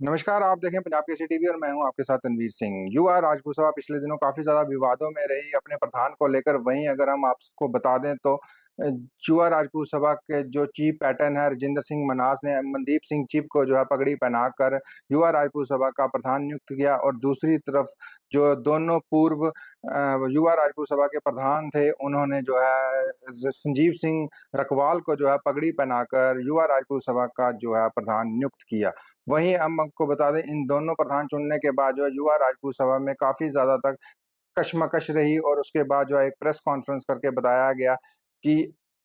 नमस्कार, आप देखें पंजाब केसरी टीवी और मैं हूं आपके साथ तनवीर सिंह। युवा राजपूत सभा पिछले दिनों काफ़ी ज़्यादा विवादों में रही अपने प्रधान को लेकर। वहीं अगर हम आपको बता दें तो अ, युवा राजपूत सभा के जो चीफ पैटर्न है राजेंद्र सिंह मन्हास ने मनदीप सिंह चिप को जो है पगड़ी पहनाकर युवा राजपूत सभा का प्रधान नियुक्त किया। और दूसरी तरफ जो दोनों पूर्व युवा राजपूत सभा के प्रधान थे, उन्होंने जो है संजीव सिंह रकवाल को जो है पगड़ी पहनाकर युवा राजपूत सभा का जो है प्रधान नियुक्त किया। वहीं हम आपको बता दें, इन दोनों प्रधान चुनने के बाद जो है युवा राजपूत सभा में काफ़ी ज़्यादा तक कशमकश रही। और उसके बाद जो है एक प्रेस कॉन्फ्रेंस करके बताया गया कि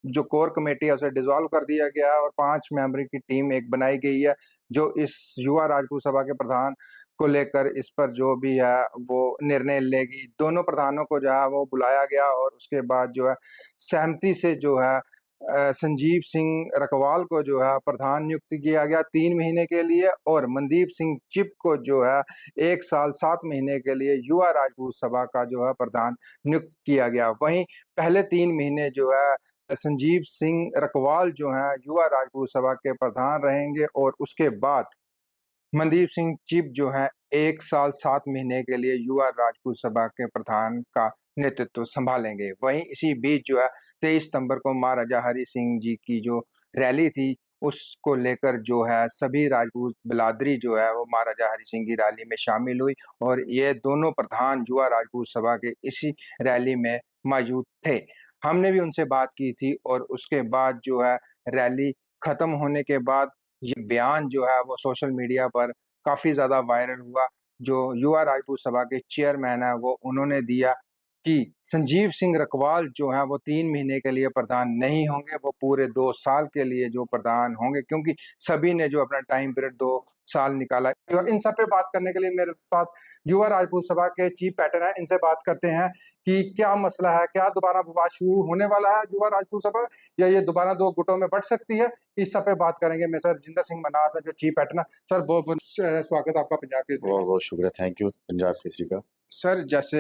जो कोर कमेटी है उसे डिसॉल्व कर दिया गया है और 5 मेंबर की टीम एक बनाई गई है, जो इस युवा राजपूत सभा के प्रधान को लेकर इस पर जो भी है वो निर्णय लेगी। दोनों प्रधानों को जो है वो बुलाया गया और उसके बाद जो है सहमति से जो है संजीव सिंह रकवाल को जो है प्रधान नियुक्त किया गया 3 महीने के लिए। और मनदीप सिंह चिप को जो है 1 साल 7 महीने के लिए युवा राजपूत सभा का जो है प्रधान नियुक्त किया गया। वहीं पहले 3 महीने जो है संजीव सिंह रकवाल जो हैं युवा राजपूत सभा के प्रधान रहेंगे और उसके बाद मनदीप सिंह चिप जो हैं 1 साल 7 महीने के लिए युवा राजपूत सभा के प्रधान का नेतृत्व सँभालेंगे। वहीं इसी बीच जो है 23 सितंबर को महाराजा हरि सिंह जी की जो रैली थी, उसको लेकर जो है सभी राजपूत बिरादरी जो है वो महाराजा हरि सिंह की रैली में शामिल हुई। और ये दोनों प्रधान युवा राजपूत सभा के इसी रैली में मौजूद थे। हमने भी उनसे बात की थी और उसके बाद जो है रैली खत्म होने के बाद ये बयान जो है वो सोशल मीडिया पर काफ़ी ज़्यादा वायरल हुआ। जो युवा राजपूत सभा के चेयरमैन हैं वो उन्होंने दिया कि संजीव सिंह रकवाल जो हैं वो 3 महीने के लिए प्रधान नहीं होंगे, वो पूरे 2 साल के लिए जो प्रधान होंगे, क्योंकि सभी ने जो अपना टाइम पीरियड 2 साल निकाला। और इन सब पे बात करने के लिए मेरे साथ युवा राजपूत सभा के चीफ पैटर्न हैं, इनसे बात करते हैं कि क्या मसला है? क्या दोबारा विवाद शुरू होने वाला है युवा राजपूत सभा, या ये दोबारा 2 गुटों में बँट सकती है? इस सब पे बात करेंगे। मैं सर राजेंद्र सिंह मन्हास है जो चीफ पैटर्न है। सर बहुत-बहुत स्वागत है आपका पंजाब केसरी में। बहुत-बहुत शुक्रिया, थैंक यू पंजाब केसरी का। सर, जैसे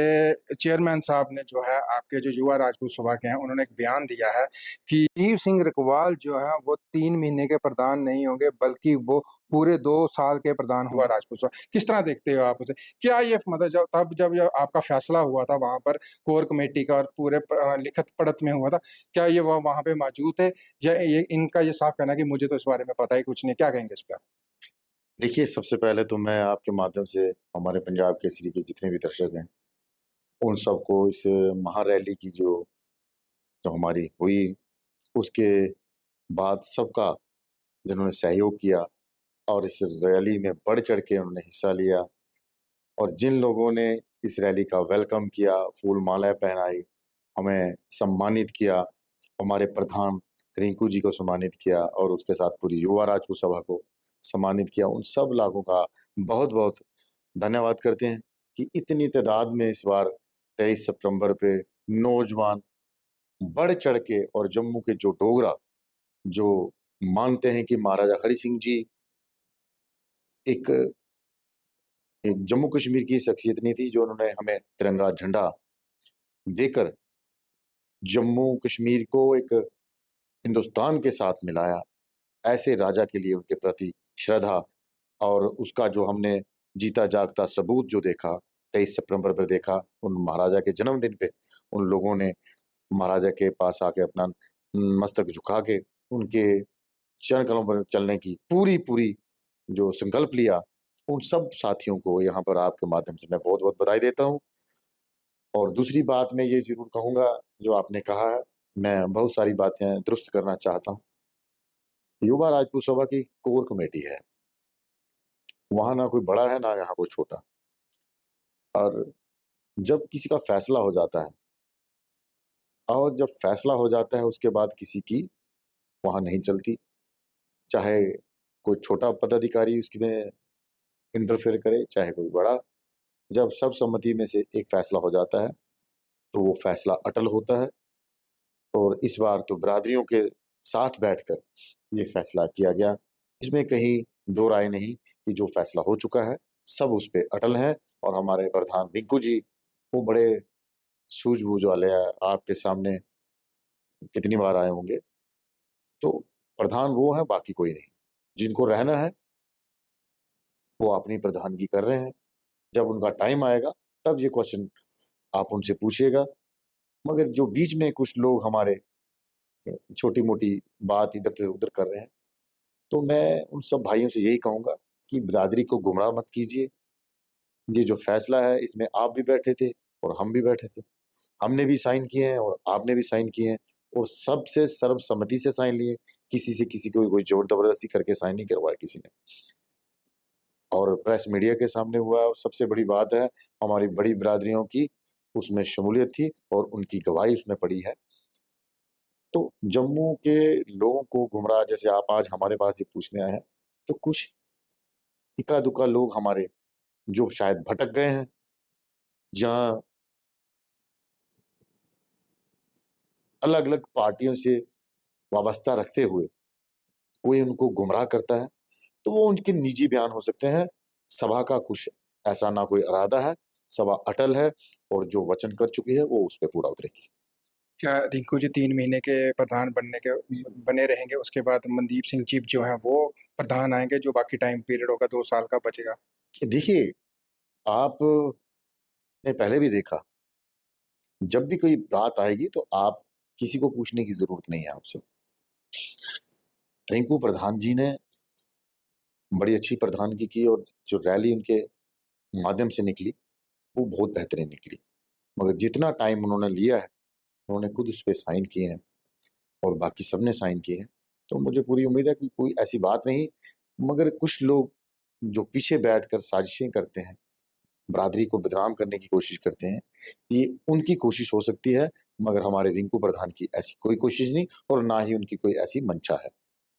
चेयरमैन साहब ने जो है आपके जो युवा राजपूत सभा के हैं, उन्होंने एक बयान दिया है कि संजीव सिंह रकवाल जो हैं वो 3 महीने के प्रधान नहीं होंगे, बल्कि वो पूरे 2 साल के प्रधान हुआ राजपूत सभा। किस तरह देखते हो आप उसे? क्या ये मतलब जब आपका फैसला हुआ था वहाँ पर कोर कमेटी का और पूरे लिखत पढ़त में हुआ था, क्या ये वहाँ पे मौजूद थे? या ये इनका ये साफ कहना है कि मुझे तो इस बारे में पता ही कुछ नहीं, क्या कहेंगे इस पे आप? देखिए, सबसे पहले तो मैं आपके माध्यम से हमारे पंजाब केसरी के जितने भी दर्शक हैं, उन सबको इस महारैली की जो हमारी हुई, उसके बाद सबका जिन्होंने सहयोग किया और इस रैली में बढ़-चढ़ के उन्होंने हिस्सा लिया और जिन लोगों ने इस रैली का वेलकम किया, फूल-मालाएँ पहनाई, हमें सम्मानित किया, हमारे प्रधान रिंकू जी को सम्मानित किया और उसके साथ पूरी युवा राजपूत सभा को सम्मानित किया। उन सब लोगों का बहुत-बहुत धन्यवाद करते हैं कि इतनी तादाद में इस बार 23 सितंबर पे नौजवान बढ़-चढ़ के और जम्मू के जो डोगरा, जो मानते हैं कि महाराजा हरि सिंह जी एक एक जम्मू कश्मीर की शख्सियत नहीं थी, जो उन्होंने हमें तिरंगा झंडा देकर जम्मू कश्मीर को एक हिंदुस्तान के साथ मिलाया। ऐसे राजा के लिए उनके प्रति श्रद्धा और उसका जो हमने जीता जागता सबूत जो देखा, 23 सितंबर पे देखा, उन महाराजा के जन्मदिन पे उन लोगों ने महाराजा के पास आके अपना मस्तक झुका के उनके चरण कमलों पर चलने की पूरी-पूरी जो संकल्प लिया, उन सब साथियों को यहाँ पर आपके माध्यम से मैं बहुत-बहुत बधाई देता हूँ। और दूसरी बात मैं ये ज़रूर कहूँगा, जो आपने कहा है, मैं बहुत सारी बातें दुरुस्त करना चाहता हूँ। युवा राजपूत सभा की कोर कमेटी है, वहाँ ना कोई बड़ा है, ना यहाँ कोई छोटा। और जब किसी का फैसला हो जाता है और जब फैसला हो जाता है उसके बाद किसी की वहाँ नहीं चलती, चाहे कोई छोटा पदाधिकारी उसमें इंटरफेयर करे, चाहे कोई बड़ा। जब सर्वसम्मति में से एक फैसला हो जाता है, तो वो फैसला अटल होता है और इस बार तो बिरादरियों के साथ बैठकर ये फैसला किया गया। इसमें कहीं दो राय नहीं कि जो फैसला हो चुका है, सब उस पे अटल हैं और हमारे प्रधान रिंकू जी, वो बड़े सूझबूझ वाले हैं, आपके सामने कितनी बार आए होंगे। तो प्रधान वो हैं, बाकी कोई नहीं। जिनको रहना है, वो अपनी प्रधानगी कर रहे हैं। जब उनका टाइम आएगा तब ये क्वेश्चन आप उनसे पूछिएगा। मगर जो बीच में कुछ लोग हमारे छोटी-मोटी बात इधर से उधर कर रहे हैं, तो मैं उन सब भाइयों से यही कहूँगा कि बिरादरी को गुमराह मत कीजिए। ये जो फैसला है इसमें आप भी बैठे थे और हम भी बैठे थे। हमने भी साइन किए हैं और आपने भी साइन किए हैं और सबसे सर्वसम्मति से साइन लिए। किसी से किसी को कोई ज़ोर ज़बरदस्ती करके साइन नहीं करवाया किसी ने। और प्रेस मीडिया के सामने हुआ है और सबसे बड़ी बात है हमारी बड़ी बिरादरियों की उसमें शमूलियत थी और उनकी गवाही उसमें पड़ी है। तो जम्मू के लोगों को गुमराह जैसे आप आज हमारे पास ये पूछने आए हैं, तो कुछ इक्का-दुक्का लोग हमारे जो शायद भटक गए हैं, जहाँ अलग-अलग पार्टियों से वाबस्ता रखते हुए कोई उनको गुमराह करता है, तो वो उनके निजी बयान हो सकते हैं। सभा का कुछ ऐसा ना कोई इरादा है, सभा अटल है और जो वचन कर चुकी है, वो उस पे पूरा उतरेगी। क्या रिंकू जी 3 महीने के प्रधान बने रहेंगे, उसके बाद मनदीप सिंह चीफ जो हैं वो प्रधान आएँगे, जो बाकी टाइम पीरियड होगा 2 साल का बचेगा? देखिए, आपने पहले भी देखा, जब भी कोई बात आएगी तो आप किसी को पूछने की ज़रूरत नहीं है आपसे। रिंकू प्रधान जी ने बड़ी अच्छी प्रधानगी की और जो रैली उनके माध्यम से निकली, वो बहुत बेहतरीन निकली। मगर जितना टाइम उन्होंने लिया है, उन्होंने खुद उस पे साइन किए हैं और बाकी सबने साइन किए हैं। तो मुझे पूरी उम्मीद है कि कोई ऐसी बात नहीं, मगर कुछ लोग जो पीछे बैठकर साजिशें करते हैं, बिरादरी को बदनाम करने की कोशिश करते हैं, ये उनकी कोशिश हो सकती है, मगर हमारे रिंकू प्रधान की ऐसी कोई कोशिश नहीं और ना ही उनकी कोई ऐसी मंशा है।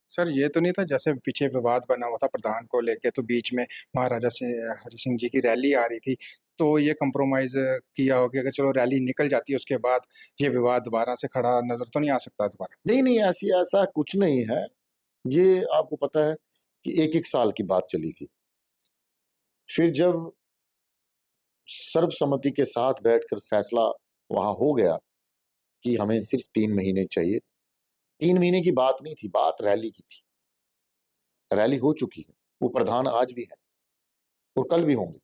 सर, ये तो नहीं था जैसे पीछे विवाद बना हुआ था प्रधान को लेके, तो बीच में महाराजा से हरि सिंह जी की रैली आ रही थी, तो ये कॉम्प्रोमाइज़ किया हो कि अगर चलो रैली निकल जाती है उसके बाद ये विवाद दोबारा से खड़ा नज़र तो नहीं आ सकता दोबारा? नहीं, नहीं, ऐसा कुछ नहीं है। ये आपको पता है कि 1-1 साल की बात चली थी। फिर जब सर्वसम्मति के साथ बैठकर फैसला वहाँ हो गया कि हमें सिर्फ़ 3 महीने चाहिए। 3 महीने की बात नहीं थी, बात रैली की थी। रैली हो चुकी है, वो प्रधान आज भी हैं और कल भी होंगे।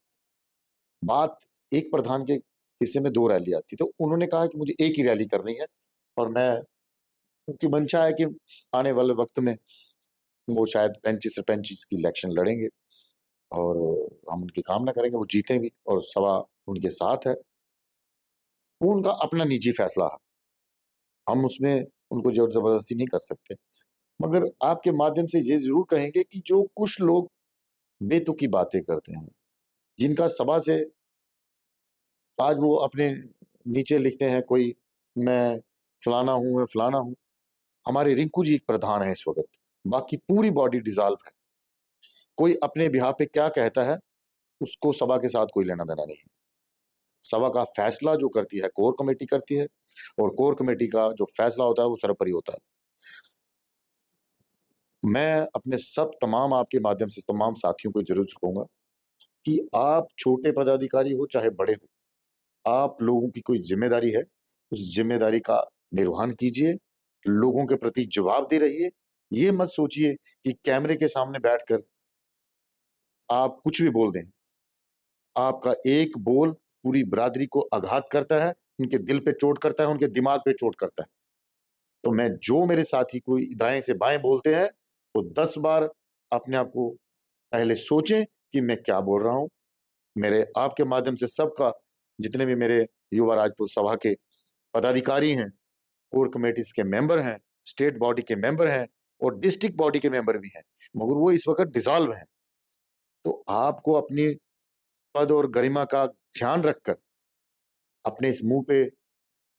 बात एक प्रधान के हिस्से में 2 रैली आती है, तो उन्होंने कहा कि मुझे एक ही रैली करनी है और मैं उनकी मंशा है कि आने वाले वक़्त में वो शायद 35-सरपंच की इलेक्शन लड़ेंगे और हम उनकी कामना करेंगे, वो जीतें भी और सभा उनके साथ है। वो उनका अपना निजी फैसला है, हम उसमें उनको ज़ोर ज़बरदस्ती नहीं कर सकते। मगर आपके माध्यम से ये ज़रूर कहेंगे कि जो कुछ लोग बेतुकी बातें करते हैं, जिनका सभा से आज वो अपने नीचे लिखते हैं कोई मैं फलाना हूँ, मैं फलाना हूँ। हमारे रिंकू जी एक प्रधान हैं इस वक़्त, बाकी पूरी बॉडी डिसॉल्व है। कोई अपने बिहाफ़ पे क्या कहता है, उसको सभा के साथ कोई लेना-देना नहीं है। सभा का फैसला जो करती है, कोर कमेटी करती है और कोर कमेटी का जो फैसला होता है, वो सर्वोपरि होता है। मैं अपने सब तमाम आपके माध्यम से तमाम साथियों को ज़रूर कहूँगा कि आप छोटे पदाधिकारी हो चाहे बड़े हो, आप लोगों की कोई ज़िम्मेदारी है, उस ज़िम्मेदारी का निर्वहन कीजिए, लोगों के प्रति जवाबदेह रहिए। ये मत सोचिए कि कैमरे के सामने बैठकर आप कुछ भी बोल दें। आपका एक बोल पूरी बिरादरी को आघात करता है, उनके दिल पे चोट करता है, उनके दिमाग पे चोट करता है। तो मैं जो मेरे साथी कोई दाएँ से बाएँ बोलते हैं, वो 10 बार अपने आप को पहले सोचें कि मैं क्या बोल रहा हूँ। मेरे आपके माध्यम से सबका जितने भी मेरे युवा राजपूत सभा के पदाधिकारी हैं, कोर कमेटीज़ के मेंबर हैं, स्टेट बॉडी के मेंबर हैं और डिस्ट्रिक्ट बॉडी के मेंबर भी हैं, मगर वो इस वक़्त डिसॉल्व हैं। तो आपको अपनी पद और गरिमा का ध्यान रखकर अपने इस मुँह पे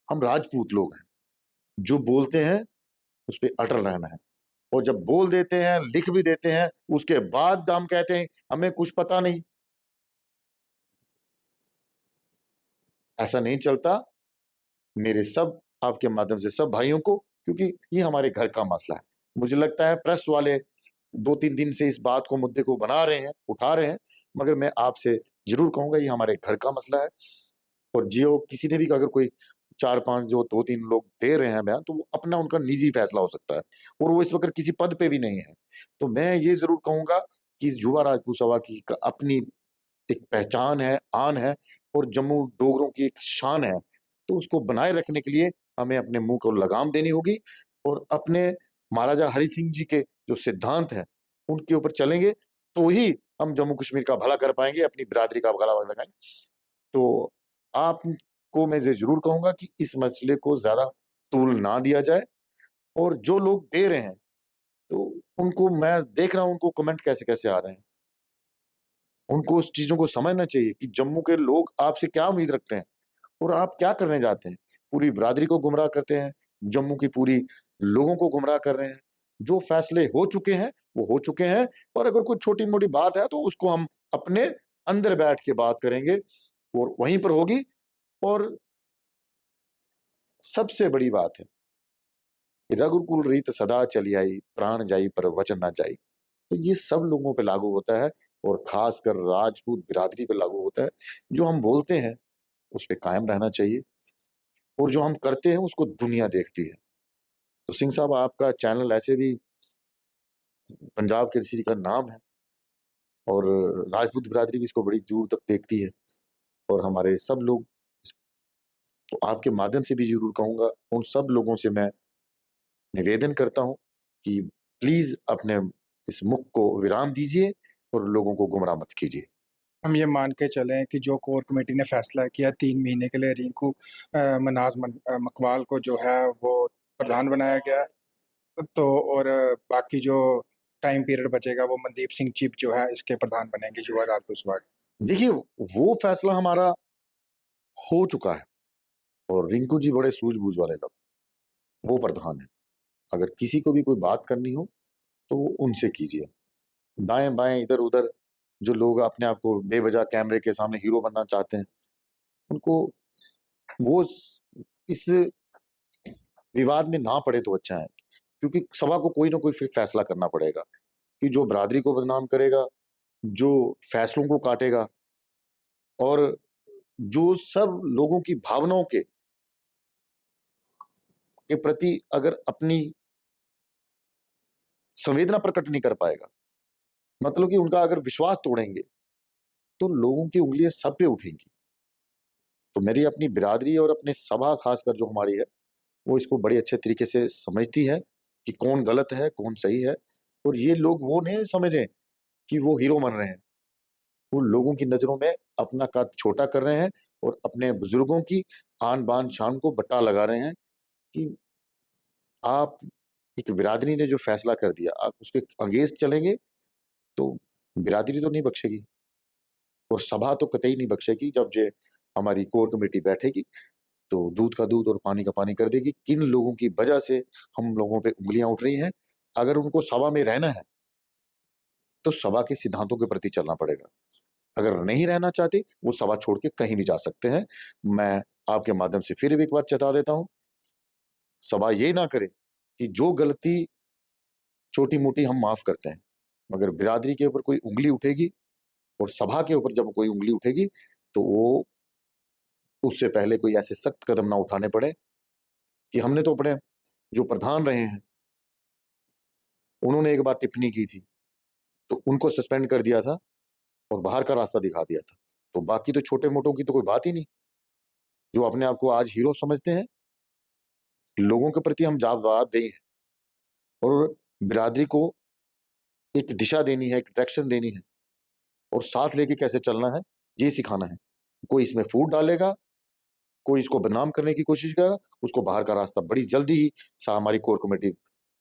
हम राजपूत लोग हैं, जो बोलते हैं, उस पे अटल रहना है और जब बोल देते हैं, लिख भी देते हैं, उसके बाद हम कहते हैं, हमें कुछ पता नहीं। ऐसा नहीं चलता। मेरे सब आपके माध्यम से सब भाइयों को क्योंकि ये हमारे घर का मसला है। मुझे लगता है प्रेस वाले 2-3 दिन से इस बात को मुद्दे को बना रहे हैं, उठा रहे हैं, मगर मैं आपसे ज़रूर कहूँगा ये हमारे घर का मसला है और जो किसी ने भी अगर कोई 4-5 जो 2-3 लोग दे रहे हैं बयान, तो वो अपना उनका निजी फैसला हो सकता है और वो इस वक़्त किसी पद पे भी नहीं है। तो मैं ये ज़रूर कहूँगा कि युवा राजपूत सभा की अपनी एक पहचान है, आन है और जम्मू डोगरों की एक शान है। तो उसको बनाए रखने के लिए हमें अपने मुँह को लगाम देनी होगी और अपने महाराजा हरि सिंह जी के जो सिद्धांत हैं, उनके ऊपर चलेंगे, तो ही हम जम्मू कश्मीर का भला कर पाएँगे, अपनी बिरादरी का गला लगाएँगे। तो आपको मैं ये ज़रूर कहूँगा कि इस मसले को ज़्यादा तूल ना दिया जाए और जो लोग दे रहे हैं, तो उनको मैं देख रहा हूँ उनको कमेंट कैसे-कैसे आ रहे हैं। उनको उस चीज़ों को समझना चाहिए कि जम्मू के लोग आपसे क्या उम्मीद रखते हैं और आप क्या करने जाते हैं। पूरी बिरादरी को गुमराह करते हैं, जम्मू की पूरी लोगों को गुमराह कर रहे हैं। जो फैसले हो चुके हैं, वो हो चुके हैं और अगर कोई छोटी-मोटी बात है, तो उसको हम अपने अंदर बैठ के बात करेंगे और वहीं पर होगी। और सबसे बड़ी बात है, रघुकुल रीत सदा चली आई, प्राण जाई पर वचन ना जाई। तो ये सब लोगों पे लागू होता है और खासकर राजपूत बिरादरी पे लागू होता है। जो हम बोलते हैं, उस पे कायम रहना चाहिए और जो हम करते हैं, उसको दुनिया देखती है। तो सिंह साहब, आपका चैनल ऐसे भी पंजाब केसरी का नाम है और राजपूत बिरादरी भी इसको बड़ी दूर तक देखती है और हमारे सब लोग तो आपके माध्यम से भी ज़रूर कहूँगा, उन सब लोगों से मैं निवेदन करता हूँ कि प्लीज़ अपने इस मुख को विराम दीजिए और लोगों को गुमराह मत कीजिए। हम ये मान के चलें कि जो कोर कमेटी ने फैसला किया 3 महीने के लिए रिंकू मकवाल को जो है वो प्रधान बनाया गया। तो और बाकी जो टाइम पीरियड बचेगा वो मनदीप सिंह चीप जो है इसके प्रधान बनेंगे युवा राजपूत सभा के। देखिए, वो फैसला हमारा हो चुका है और रिंकू जी बड़े सूझबूझ वाले लोग, वो प्रधान हैं। अगर किसी को भी कोई बात करनी हो, तो उनसे कीजिए। दाएँ-बाएँ, इधर-उधर जो लोग अपने आप को बेवजह कैमरे के सामने हीरो बनना चाहते हैं, उनको वो स इस विवाद में ना पड़े तो अच्छा है। क्योंकि सभा को कोई ना कोई फिर फैसला करना पड़ेगा कि जो बिरादरी को बदनाम करेगा, जो फैसलों को काटेगा और जो सब लोगों की भावनाओं के प्रति अगर अपनी संवेदना प्रकट नहीं कर पाएगा, मतलब कि उनका अगर विश्वास तोड़ेंगे, तो लोगों की उँगलियाँ सब पे उठेंगी। तो मेरी अपनी बिरादरी और अपनी सभा खासकर जो हमारी है, वो इसको बड़े अच्छे तरीके से समझती है कि कौन गलत है, कौन सही है और ये लोग वो नहीं समझें कि वो हीरो बन रहे हैं। वो लोगों की नज़रों में अपना कद छोटा कर रहे हैं और अपने बुजुर्गों की आन बान शान को बट्टा लगा रहे हैं कि आप एक बिरादरी ने जो फैसला कर दिया, आप उसके अगेंस्ट चलेंगे तो बिरादरी तो नहीं बख्शेगी और सभा तो कतई नहीं बख्शेगी। जब ये हमारी कोर कमेटी बैठेगी, तो दूध का दूध और पानी का पानी कर देगी। किन लोगों की वजह से हम लोगों पे उँगलियाँ उठ रही हैं, अगर उनको सभा में रहना है, तो सभा के सिद्धांतों के प्रति चलना पड़ेगा। अगर नहीं रहना चाहते, वो सभा छोड़ के कहीं भी जा सकते हैं। मैं आपके माध्यम से फिर एक बार चेता देता हूँ, सभा ये ना करे कि जो गलती छोटी-मोटी हम माफ़ करते हैं, मगर बिरादरी के ऊपर कोई उँगली उठेगी और सभा के ऊपर जब कोई उँगली उठेगी, तो वो उससे पहले कोई ऐसे सख्त कदम ना उठाने पड़े कि हमने तो अपने जो प्रधान रहे हैं, उन्होंने एक बार टिप्पणी की थी, तो उनको सस्पेंड कर दिया था और बाहर का रास्ता दिखा दिया था। तो बाकी तो छोटे-मोटों की तो कोई बात ही नहीं, जो अपने आप को आज हीरो समझते हैं, लोगों के प्रति हम जवाबदेही हैं और बिरादरी को एक दिशा देनी है, एक डायरेक्शन देनी है और साथ लेके कैसे चलना है, ये सिखाना है। कोई इसमें फूट डालेगा, कोई इसको बदनाम करने की कोशिश करेगा, उसको बाहर का रास्ता बड़ी जल्दी ही हमारी कोर कमेटी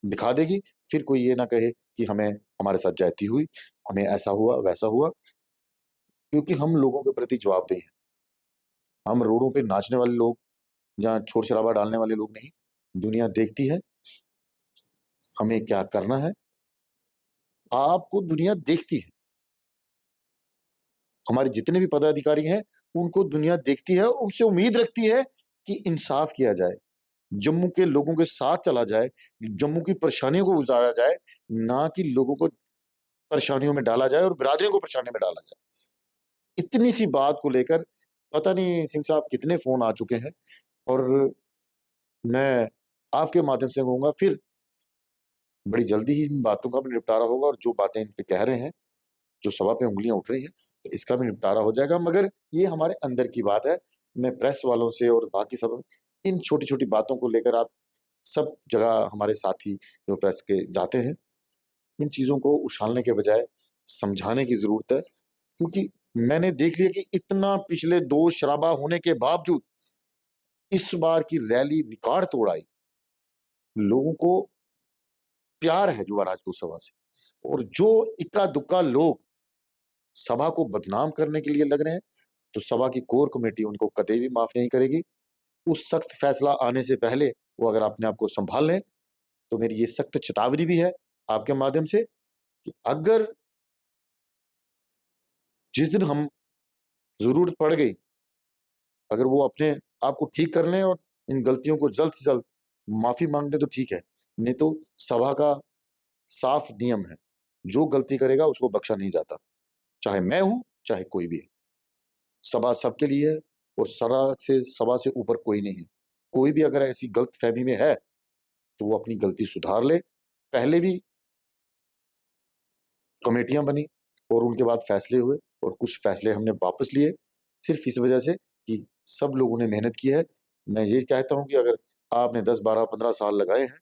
दिखा देगी। फिर कोई ये ना कहे कि हमें हमारे साथ ज्यादती हुई, हमें ऐसा हुआ, वैसा हुआ, क्योंकि हम लोगों के प्रति जवाबदेह हैं। हम रोडों पे नाचने वाले लोग, जहाँ शोर-शराबा डालने वाले लोग नहीं। दुनिया देखती है, हमें क्या करना है, आपको दुनिया देखती है। हमारे जितने भी पदाधिकारी हैं, उनको दुनिया देखती है और उनसे उम्मीद रखती है कि इंसाफ किया जाए। जम्मू के लोगों के साथ चला जाए, जम्मू की परेशानियों को गुज़ारा जाए, ना कि लोगों को परेशानियों में डाला जाए और बिरादरियों को परेशानी में डाला जाए। इतनी सी बात को लेकर पता नहीं सिंह साहब कितने फ़ोन आ चुके हैं और मैं आपके माध्यम से कहूँगा फिर बड़ी जल्दी ही इन बातों का भी निपटारा होगा और जो बातें इन पे कह रहे हैं, जो सभा पे उँगलियाँ उठ रही हैं, तो इसका भी निपटारा हो जाएगा। मगर ये हमारे अंदर की बात है। मैं प्रेस वालों से और बाकी सब इन छोटी-छोटी बातों को लेकर आप सब जगह हमारे साथी जो प्रेस के जाते हैं, इन चीज़ों को उछालने के बजाय समझाने की ज़रूरत है। क्योंकि मैंने देख लिया कि इतना पिछले 2 शराबा होने के बावजूद इस बार की रैली रिकॉर्ड तोड़ आई। लोगों को प्यार है युवा राजपूत सभा से, और जो इक्का-दुक्का लोग सभा को बदनाम करने के लिए लग रहे हैं, तो सभा की कोर कमेटी उनको कतई भी माफ़ नहीं करेगी। उस सख्त फैसला आने से पहले वो अगर अपने आप को सँभाल लें, तो मेरी ये सख्त चेतावनी भी है आपके माध्यम से कि अगर जिस दिन हम ज़रूरत पड़ गई, अगर वो अपने आप को ठीक कर लें और इन गलतियों को जल्द से जल्द माफ़ी माँग लें तो ठीक है, नहीं तो सभा का साफ नियम है, जो गलती करेगा उसको बख्शा नहीं जाता, चाहे मैं हूँ, चाहे कोई भी है। सभा सबके लिए है और सभा से ऊपर कोई नहीं है। कोई भी अगर ऐसी गलतफ़हमी में है, तो वो अपनी गलती सुधार ले। पहले भी कमेटियाँ बनी और उनके बाद फैसले हुए और कुछ फैसले हमने वापस लिए, सिर्फ़ इस वजह से कि सब लोगों ने मेहनत की है। मैं ये कहता हूँ कि अगर आपने 10, 12, 15 साल लगाए हैं,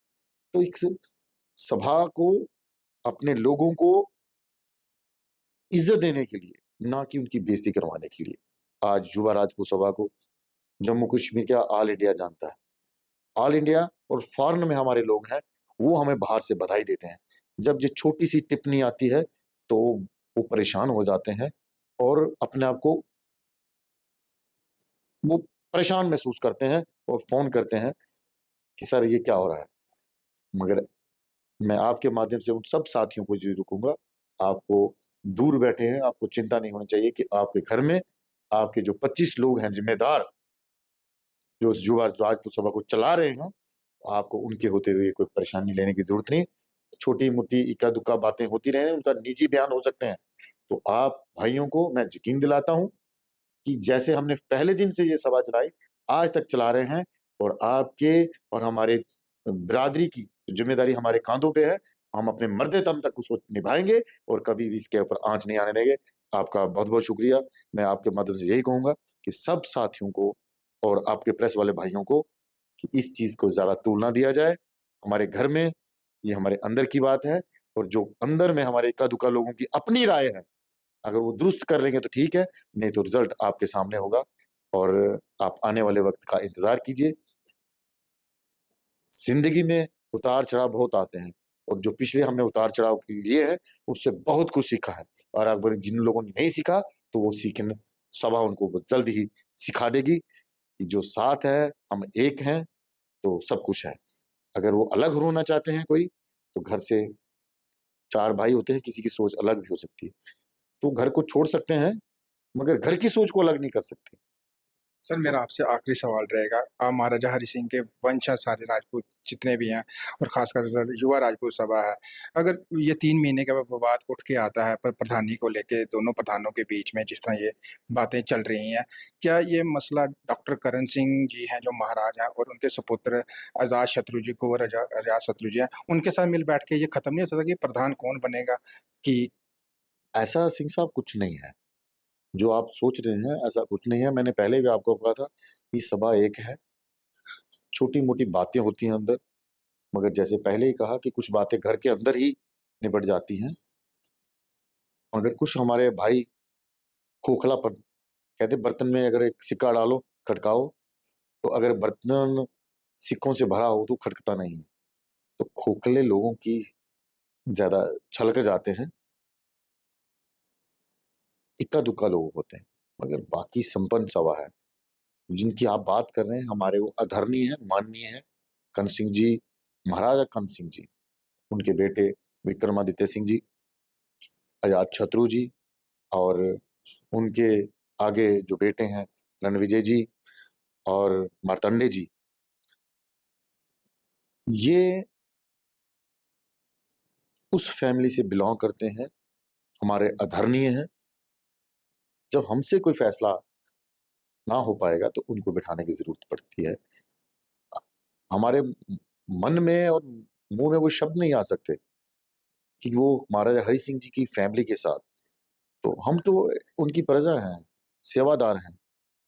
तो एक सभा को, अपने लोगों को इज़्ज़त देने के लिए, ना कि उनकी बेइज़्ज़ती करवाने के लिए। आज युवा राजपूत सभा को जम्मू कश्मीर क्या ऑल इंडिया जानता है। ऑल इंडिया और फ़ॉरेन में हमारे लोग हैं, वो हमें बाहर से बधाई देते हैं। जब ये छोटी-सी टिप्पणी आती है, तो वो परेशान हो जाते हैं और अपने आप को वो परेशान महसूस करते हैं और फ़ोन करते हैं कि सर ये क्या हो रहा है? मगर मैं आपके माध्यम से उन सब साथियों को ज़रूर कहूँगा, आपको दूर बैठे हैं, आपको चिंता नहीं होनी चाहिए कि आपके घर में आपके जो 25 लोग हैं ज़िम्मेदार, जो इस युवा राजपूत सभा को चला रहे हैं, आपको उनके होते हुए कोई परेशानी लेने की ज़रूरत नहीं। छोटी-मोटी इक्का-दुक्का बातें होती रहें, उनका निजी बयान हो सकते हैं। तो आप भाइयों को मैं यकीन दिलाता हूँ कि जैसे हमने पहले दिन से ये सभा चलाई, आज तक चला रहे हैं और आपके और हमारे बिरादरी की ज़िम्मेदारी हमारे काँधों पे है। हम अपने मरते दम तक उसको निभाएँगे और कभी भी इसके ऊपर आँच नहीं आने देंगे। आपका बहुत-बहुत शुक्रिया। मैं आपके माध्यम से यही कहूँगा कि सब साथियों को और आपके प्रेस वाले भाइयों को कि इस चीज़ को ज़्यादा तूल ना दिया जाए। हमारे घर में ये हमारे अंदर की बात है और जो अंदर में हमारे इक्का-दुक्का लोगों की अपनी राय है, अगर वो दुरुस्त कर लेंगे तो ठीक है, नहीं तो रिज़ल्ट आपके सामने होगा और आप आने वाले वक़्त का इंतज़ार कीजिए। ज़िंदगी में उतार-चढ़ाव बहुत आते हैं और जो पिछले हमने उतार-चढ़ाव लिए हैं, उससे बहुत कुछ सीखा है और अगर जिन लोगों ने नहीं सीखा, तो वो सीखने सभा उनको जल्द ही सिखा देगी कि जो साथ है, हम एक हैं, तो सब कुछ है। अगर वो अलग होना चाहते हैं कोई, तो घर से 4 भाई होते हैं, किसी की सोच अलग भी हो सकती है। तो घर को छोड़ सकते हैं, मगर घर की सोच को अलग नहीं कर सकते। सर मेरा आपसे आखिरी सवाल रहेगा, आप महाराजा हरि सिंह के वंशज सारे राजपूत जितने भी हैं और ख़ासकर युवा राजपूत सभा है, अगर ये 3 महीने का विवाद उठ के आता है पर प्रधानी को लेके दोनों प्रधानों के बीच में जिस तरह ये बातें चल रही हैं, क्या ये मसला डॉक्टर करण सिंह जी हैं जो महाराज हैं और उनके सुपुत्र अजात शत्रु जी, कुँवर अजात शत्रु जी हैं, उनके साथ मिल बैठ के ये खत्म नहीं हो सकता कि प्रधान कौन बनेगा? कि ऐसा सिंह साहब कुछ नहीं है। जो आप सोच रहे हैं, ऐसा कुछ नहीं है। मैंने पहले भी आपको कहा था कि सभा एक है, छोटी-मोटी बातें होती हैं अंदर, मगर जैसे पहले ही कहा कि कुछ बातें घर के अंदर ही निपट जाती हैं, मगर कुछ हमारे भाई खोखलापन, कहते हैं बर्तन में अगर एक सिक्का डालो, खटकाओ, तो अगर बर्तन सिक्कों से भरा हो तो खटकता नहीं है। तो खोखले लोगों की ज़्यादा छलक जाते हैं, इक्का-दुक्का लोग होते हैं, मगर बाकी संपन्न सभा है। जिनकी आप बात कर रहे हैं, हमारे वो आदरणीय हैं, माननीय हैं, कर्ण सिंह जी, महाराजा कर्ण सिंह जी, उनके बेटे विक्रमादित्य सिंह जी, अजात शत्रु जी और उनके आगे जो बेटे हैं, रणविजय जी और मार्तंडे जी, ये उस फैमिली से बिलॉन्ग करते हैं, हमारे आदरणीय हैं। जब हमसे कोई फैसला ना हो पाएगा, तो उनको बिठाने की ज़रूरत पड़ती है। हमारे मन में और मुँह में वो शब्द नहीं आ सकते कि वो महाराजा हरि सिंह जी की फैमिली के साथ तो हम तो उनकी प्रजा हैं, सेवादार हैं।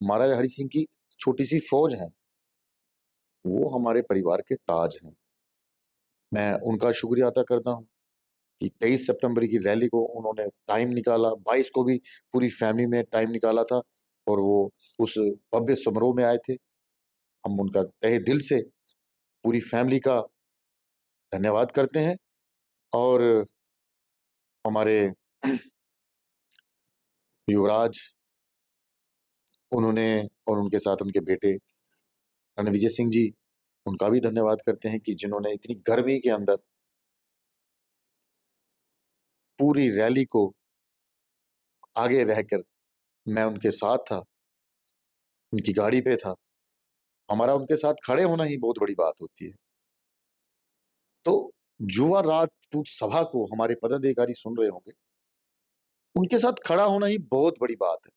महाराजा हरि सिंह की छोटी-सी फौज है, वो हमारे परिवार के ताज हैं। मैं उनका शुक्रिया अदा करता हूँ कि 23 सितंबर की रैली को उन्होंने टाइम निकाला, 22 को भी पूरी फैमिली ने टाइम निकाला था और वो उस भव्य समारोह में आए थे। हम उनका तहे दिल से पूरी फैमिली का धन्यवाद करते हैं और हमारे युवराज उन्होंने और उनके साथ उनके बेटे रणविजय सिंह जी, उनका भी धन्यवाद करते हैं कि जिन्होंने इतनी गर्मी के अंदर पूरी रैली को आगे रहकर मैं उनके साथ था, उनकी गाड़ी पे था। हमारा उनके साथ खड़े होना ही बहुत बड़ी बात होती है। तो युवा राजपूत सभा को हमारे पदाधिकारी सुन रहे होंगे, उनके साथ खड़ा होना ही बहुत बड़ी बात है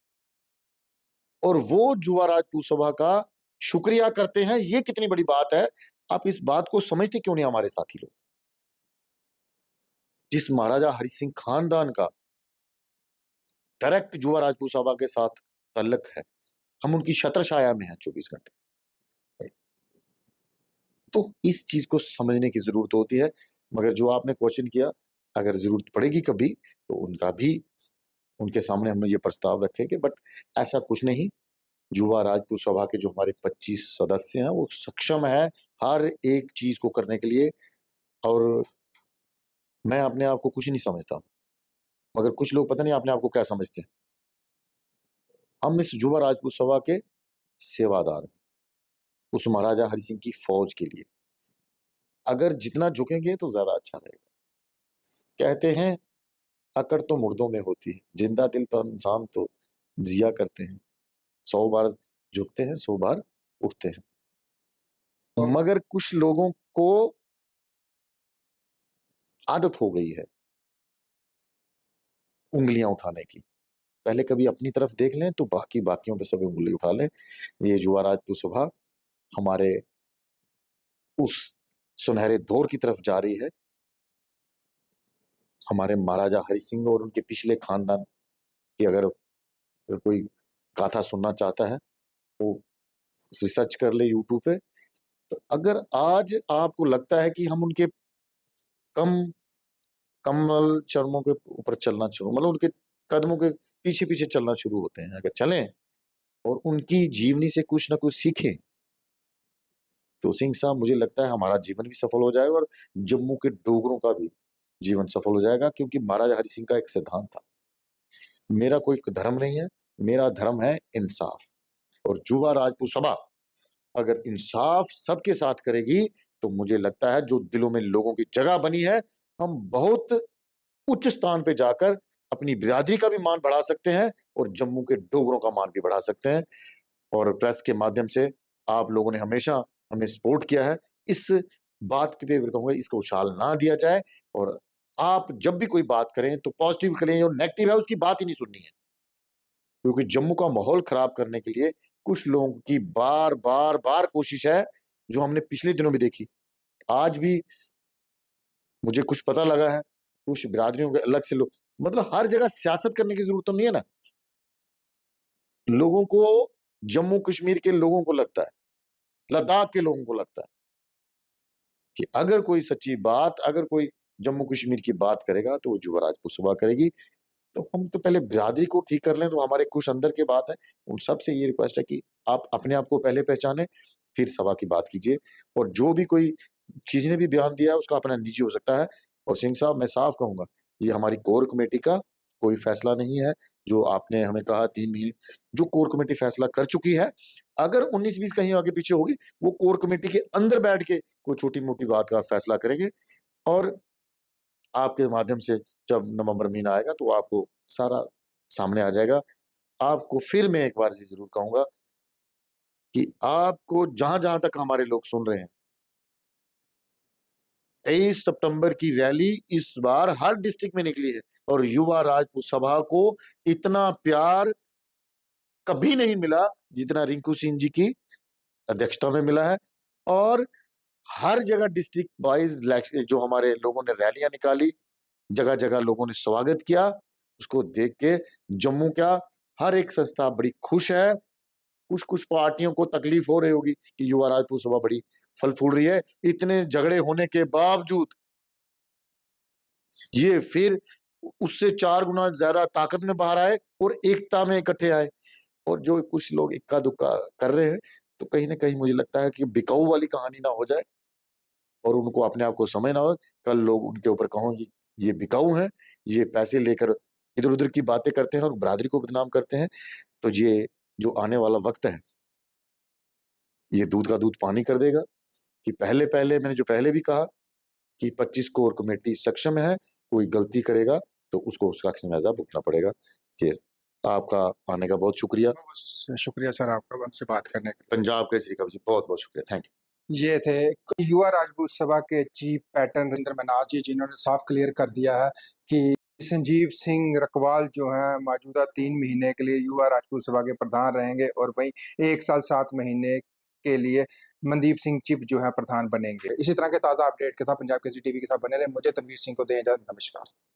और वो युवा राजपूत सभा का शुक्रिया करते हैं, ये कितनी बड़ी बात है। आप इस बात को समझते क्यों नहीं हमारे साथी लोग? जिस महाराजा हरि सिंह खानदान का डायरेक्ट युवा राजपूत सभा के साथ ताल्लुक है, हम उनकी छत्रछाया में हैं 24 घंटे। तो इस चीज को समझने की जरूरत होती है। मगर जो आपने क्वेश्चन किया, अगर जरूरत पड़ेगी कभी तो उनका भी उनके सामने हम ये प्रस्ताव रखेंगे, बट ऐसा कुछ नहीं। युवा राजपूत सभा के जो हमारे 25 सदस्य हैं वो सक्षम है हर एक चीज को करने के लिए और मैं अपने आप को कुछ नहीं समझता, मगर कुछ लोग पता नहीं अपने आप को क्या समझते हैं। हम इस युवा राजपूत सभा के सेवादार हैं, उस महाराजा हरि सिंह की फौज के लिए। अगर जितना झुकेंगे तो ज्यादा अच्छा रहेगा। कहते हैं अकड़ तो मुर्दों में होती है, जिंदा दिल तो इंसान तो जिया करते हैं। 100 बार झुकते हैं, 100 बार उठते हैं। मगर कुछ लोगों को आदत हो गई है उंगलियां उठाने की। पहले कभी अपनी तरफ देख लें तो बाकी बाकियों पे सभी उंगली उठा लें। ये युवा राजपूत सभा हमारे उस सुनहरे दौर की तरफ जा रही है। हमारे महाराजा हरि सिंह और उनके पिछले खानदान की अगर कोई गाथा सुनना चाहता है वो रिसर्च कर ले यूट्यूब पे। तो अगर आज आपको लगता है कि हम उनके कम कमल चरणों के ऊपर चलना शुरू मतलब उनके कदमों के पीछे पीछे चलना शुरू होते हैं, अगर चलें और उनकी जीवनी से कुछ ना कुछ सीखें तो सिंह साहब मुझे लगता है हमारा जीवन भी सफल हो जाएगा और जम्मू के डोगरों का भी जीवन सफल हो जाएगा, क्योंकि महाराजा हरि सिंह का एक सिद्धांत था, मेरा कोई धर्म नहीं है, मेरा धर्म है इंसाफ। और युवा राजपूत सभा अगर इंसाफ सबके साथ करेगी तो मुझे लगता है जो दिलों में लोगों की जगह बनी है, हम बहुत उच्च स्थान पे जाकर अपनी बिरादरी का भी मान बढ़ा सकते हैं और जम्मू के डोगरों का मान भी बढ़ा सकते हैं। और प्रेस के माध्यम से आप लोगों ने हमेशा हमें सपोर्ट किया है। इस बात पे मैं कहूंगा इसको उछाल ना दिया जाए और आप जब भी कोई बात करें तो पॉजिटिव करें और नेगेटिव है उसकी बात ही नहीं सुननी है, क्योंकि जम्मू का माहौल खराब करने के लिए कुछ लोगों की बार बार बार कोशिश है, जो हमने पिछले दिनों भी देखी। आज भी मुझे कुछ पता लगा है, कुछ बिरादरियों के अलग से लोग मतलब हर जगह सियासत करने की जरूरत तो नहीं है ना। लोगों को जम्मू कश्मीर के लोगों को लगता है, लद्दाख के लोगों को लगता है कि अगर कोई सच्ची बात अगर कोई जम्मू कश्मीर की बात करेगा तो वो युवा राजपूत सभा करेगी। तो हम तो पहले बिरादरी को ठीक कर लें तो हमारे कुछ अंदर की बात है। उन सबसे ये रिक्वेस्ट है कि आप अपने आप को पहले पहचानें, फिर सभा की बात कीजिए। और जो भी कोई किसी ने भी बयान दिया है उसका अपना निजी हो सकता है। और सिंह साहब मैं साफ कहूंगा, ये हमारी कोर कमेटी का कोई फैसला नहीं है। जो आपने हमें कहा 3 महीने, जो कोर कमेटी फैसला कर चुकी है, अगर 19-20 कहीं आगे पीछे होगी, वो कोर कमेटी के अंदर बैठ के कोई छोटी-मोटी बात का फैसला करेंगे। और आपके माध्यम से जब नवंबर महीना आएगा तो आपको सारा सामने आ जाएगा। आपको फिर मैं एक बार ज़रूर कहूँगा कि आपको जहाँ-जहाँ तक हमारे लोग सुन रहे हैं, 23 सितंबर की रैली इस बार हर डिस्ट्रिक्ट में निकली है और युवा राजपूत सभा को इतना प्यार कभी नहीं मिला जितना रिंकू सिंह जी की अध्यक्षता में मिला है। और हर जगह डिस्ट्रिक्ट वाइज़ जो हमारे लोगों ने रैलियाँ निकाली, जगह-जगह लोगों ने स्वागत किया। उसको देख के जम्मू क्या हर एक संस्था बड़ी खुश है। कुछ-कुछ पार्टियों को तकलीफ हो रही होगी कि युवा राजपूत सभा बड़ी फल फूल रही है। इतने झगड़े होने के बावजूद ये फिर उससे 4 गुना ज़्यादा ताकत में बाहर आए और एकता में इकट्ठे आए। और जो कुछ लोग इक्का-दुक्का कर रहे हैं, तो कहीं न कहीं मुझे लगता है कि बिकाऊ वाली कहानी ना हो जाए और उनको अपने आप को समय ना हो। कल लोग उनके ऊपर कहों कि ये बिकाऊ हैं, ये पैसे लेकर इधर-उधर की बातें करते हैं और बिरादरी को बदनाम करते हैं। तो ये जो आने वाला वक़्त है, ये दूध का दूध पानी कर देगा कि पहले-पहले मैंने जो पहले भी कहा कि 25 कोर कमेटी सक्षम है, कोई गलती करेगा तो उसको उसका ख़मियाज़ा भुगतना पड़ेगा। ये आपका आने का बहुत शुक्रिया। बहुत शुक्रिया सर आपका हमसे बात करने के लिए। पंजाब केसरी का जी बहुत-बहुत शुक्रिया। Thank you. ये थे युवा राजपूत सभा के चीफ पैटर्न नरेंद्र मनाज जी, जिन्होंने साफ क्लियर कर दिया है कि संजीव सिंह रकवाल जो हैं मौजूदा 3 महीने के लिए युवा राजपूत सभा के प्रधान रहेंगे और वहीं 1 साल 7 महीने के लिए मनदीप सिंह चिप जो है प्रधान बनेंगे। इसी तरह के ताज़ा अपडेट के साथ पंजाब केसरी टीवी के साथ बने रहें। मुझे तनवीर सिंह को दें इजाज़त। नमस्कार।